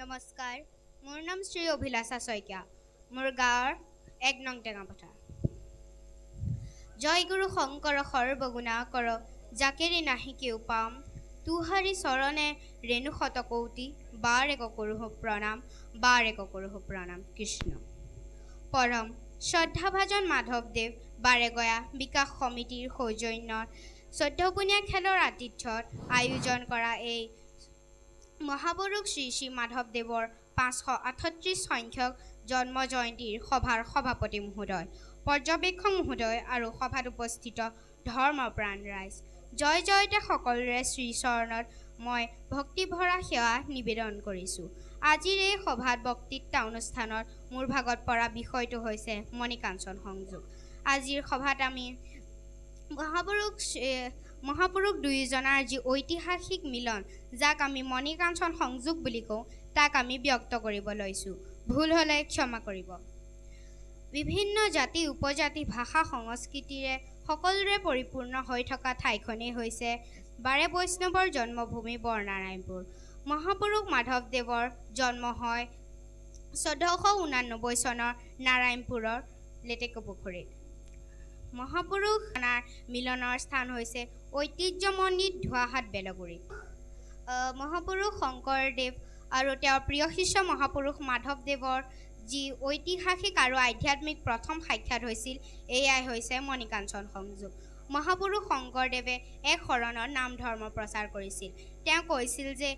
নমস্কাৰ, মোৰ নাম শ্ৰী অভিলাষা শইকীয়া। মোৰ গাঁৱৰ ১ নং টেঙাপথাৰ। জয় গুৰু শংকৰ সৰ্বগুণা কৰ, জাকেৰি নাহি কেও পাম। তুহাৰি চৰণে ৰেণু শতকৌটি, বাৰে কৰোহ প্ৰণাম, বাৰে কৰোহ প্ৰণাম। কৃষ্ণ। পৰম শ্ৰদ্ধাভাজন মাধৱদেৱ বাৰেগয়া বিকাশ সমিতিৰ সৌজন্যত ১৪ খেলৰ আতিথ্যত আয়োজন কৰা এই মহাপুৰুষ শ্ৰী শ্ৰী মাধৱদেৱৰ ৫৩৮ সংখ্যক জন্ম জয়ন্তীৰ সভাৰ সভাপতি মহোদয়, পৰ্যবেক্ষক মহোদয় আৰু সভাত উপস্থিত ধৰ্মপ্ৰাণ ৰাইজ, জয় জয়তে সকলোৰে শ্ৰীচৰণত মই ভক্তিভৰা সেৱা নিবেদন কৰিছোঁ। আজিৰ এই সভাত বক্তৃতা অনুষ্ঠানত মোৰ ভাগত পৰা বিষয়টো হৈছে মণিকাঞ্চন সংযোগ। আজিৰ সভাত আমি মহাপুৰুষ দুয়োজনাৰ যি ঐতিহাসিক মিলন, যাক আমি মণিকাঞ্চন সংযোগ বুলি কওঁ, তাক আমি ব্যক্ত কৰিব লৈছোঁ। ভুল হ'লে ক্ষমা কৰিব। বিভিন্ন জাতি উপজাতি ভাষা সংস্কৃতিৰে সকলোৰে পৰিপূৰ্ণ হৈ থকা ঠাইখনেই হৈছে বাৰে বৈষ্ণৱৰ জন্মভূমি বৰনাৰায়ণপুৰ। মহাপুৰুষ মাধৱদেৱৰ জন্ম হয় ১৪৮৯ চনৰ নাৰায়ণপুৰৰ লেটেকুপুখুৰীত। মহাপুৰুষৰ মিলনৰ স্থান হৈছে ঐতিহ্যমণ্ডিত ধোঁৱাহাট বেলগুৰি। মহাপুৰুষ শংকৰদেৱ আৰু তেওঁৰ প্ৰিয় শিষ্য মহাপুৰুষ মাধৱদেৱৰ যি ঐতিহাসিক আৰু আধ্যাত্মিক প্ৰথম সাক্ষাৎ হৈছিল, এয়াই হৈছে মণিকাঞ্চন সংযোগ। মহাপুৰুষ শংকৰদেৱে এক শৰণত নাম ধৰ্ম প্ৰচাৰ কৰিছিল। তেওঁ কৈছিল যে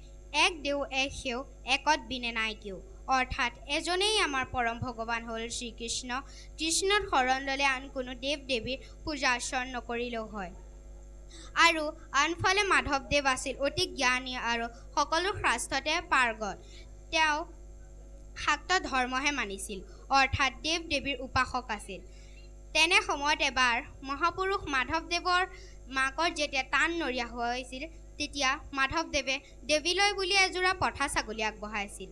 এক দেও এক সেও, একত বিনে নাই কেও, অৰ্থাৎ এজনেই আমাৰ পৰম ভগৱান হ'ল শ্ৰীকৃষ্ণ। কৃষ্ণত শৰণ ল'লে আন কোনো দেৱ দেৱীৰ পূজা অৰ্চন নকৰিলেও হয়। আৰু আনফালে মাধৱদেৱ আছিল অতি জ্ঞানী আৰু সকলো শাস্ত্ৰতে পাৰ্গত। তেওঁ শাক্ত ধৰ্মহে মানিছিল, অৰ্থাৎ দেৱ দেৱীৰ উপাসক আছিল। তেনে সময়ত এবাৰ মহাপুৰুষ মাধৱদেৱৰ মাকৰ যেতিয়া টান নৰিয়া হৈছিল, তেতিয়া মাধৱদেৱে দেৱীলৈ বুলি এযোৰা পঠা ছাগলী আগবঢ়াইছিল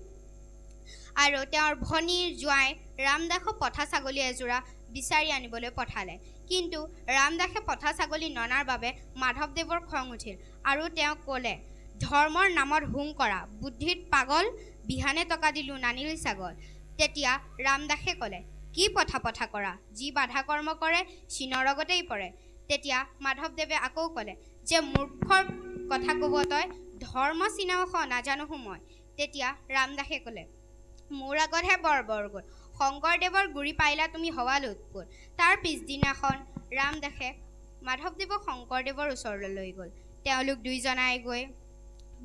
আৰু তেওঁৰ ভনীৰ জোঁৱাই ৰামদাসক পঠা ছাগলী এযোৰা বিচাৰি আনিবলৈ পঠালে। কিন্তু ৰামদাসে পঠা ছাগলী ননাৰ বাবে মাধৱদেৱৰ খং উঠিল আৰু তেওঁ ক'লে, ধৰ্মৰ নামত হুং কৰা, বুদ্ধিত পাগল, বিহানে টকা দিলোঁ নানিল ছাগল। তেতিয়া ৰামদাসে ক'লে, কি পঠা কৰা, যি বাধা কৰ্ম কৰে সি নৰকতেই পৰে। তেতিয়া মাধৱদেৱে আকৌ ক'লে যে মূৰ্খৰ কথা ক'ব তই, ধৰ্ম চিনাও নাজানোহো মই। তেতিয়া ৰামদাসে ক'লে, মোৰ আগতহে বৰ গুণ, শংকৰদেৱৰ গুৰি পাইলা তুমি হৱা লোটপোট। তাৰ পিছদিনাখন ৰামদাসে মাধৱদেৱক শংকৰদেৱৰ ওচৰলৈ লৈ গ'ল। তেওঁলোক দুয়োজনাই গৈ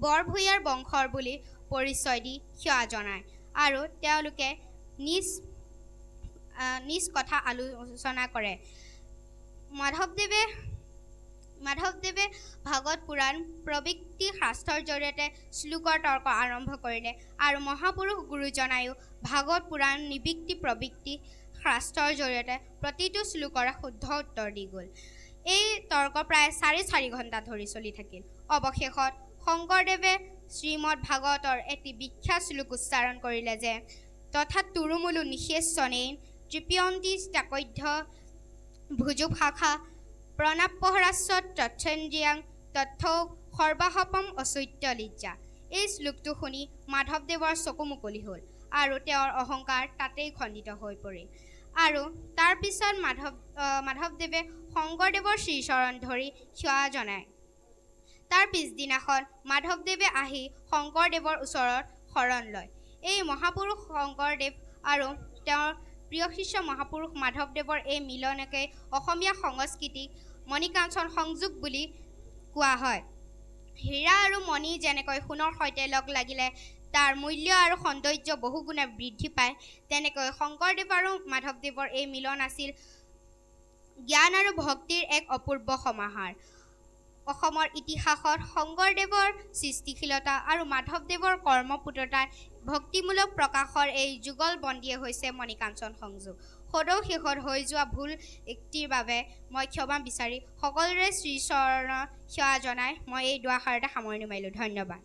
বৰভূঞাৰ বংশৰ বুলি পৰিচয় দি সেৱা জনায় আৰু তেওঁলোকে নিজ কথা আলোচনা কৰে। মাধৱদেৱে ভাগৱত পুৰাণ প্ৰভৃতি শাস্ত্ৰৰ জৰিয়তে শ্লোকৰ তৰ্ক আৰম্ভ কৰিলে আৰু মহাপুৰুষ গুৰুজনায়ো ভাগৱত পুৰাণ নিবৃত্তি প্ৰভৃতি শাস্ত্ৰৰ জৰিয়তে প্ৰতিটো শ্লোকৰে শুদ্ধ উত্তৰ দি গ'ল। এই তৰ্ক প্ৰায় ৪.৫ ঘণ্টা ধৰি চলি থাকিল। অৱশেষত শংকৰদেৱে শ্ৰীমদ ভাগৱতৰ এটি বিখ্যাত শ্লোক উচ্চাৰণ কৰিলে যে, তথা তুৰুমুলু নিশেষণেন তৃপ্যন্তি ত্যাকধ্য ভুজুভাষা প্ৰণাপহৰাস্য তচ্ছন্দ্ৰিয়াং তথ্যৌ সৰ্বাহপম অচৈত্য লিজ্জা। এই শ্লোকটো শুনি মাধৱদেৱৰ চকু মুকলি হ'ল আৰু তেওঁৰ অহংকাৰ তাতেই খণ্ডিত হৈ পৰিল। আৰু তাৰ পিছত মাধৱদেৱে শংকৰদেৱৰ শ্ৰীচৰণ ধৰি সেৱা জনায়। তাৰ পিছদিনাখন মাধৱদেৱে আহি শংকৰদেৱৰ ওচৰত শৰণ লয়। এই মহাপুৰুষ শংকৰদেৱ আৰু তেওঁৰ প্ৰিয় শিষ্য মহাপুৰুষ মাধৱদেৱৰ এই মিলনকে অসমীয়া সংস্কৃতিক মণিকাঞ্চন সংযোগ বুলি কোৱা হয়। হীৰা আৰু মণি যেনেকৈ সোণৰ সৈতে লগ লাগিলে তাৰ মূল্য আৰু সৌন্দৰ্য বহুগুণে বৃদ্ধি পায়, তেনেকৈ শংকৰদেৱ আৰু মাধৱদেৱৰ এই মিলন আছিল জ্ঞান আৰু ভক্তিৰ এক অপূৰ্ব সমাহাৰ। অসমৰ ইতিহাসত শংকৰদেৱৰ সৃষ্টিশীলতা আৰু মাধৱদেৱৰ কৰ্মপটুতাৰ ভক্তিমূলক প্ৰকাশৰ এই যুগলবন্দীয়ে হৈছে মণিকাঞ্চন সংযোগ। সদৌ শেষত হৈ যোৱা ভুল উক্তিৰ বাবে মই ক্ষমা বিচাৰি সকলোৰে শ্ৰীচৰণত সেৱা জনাই মই এই দুআষাৰতে সামৰণি মাৰিলোঁ। ধন্যবাদ।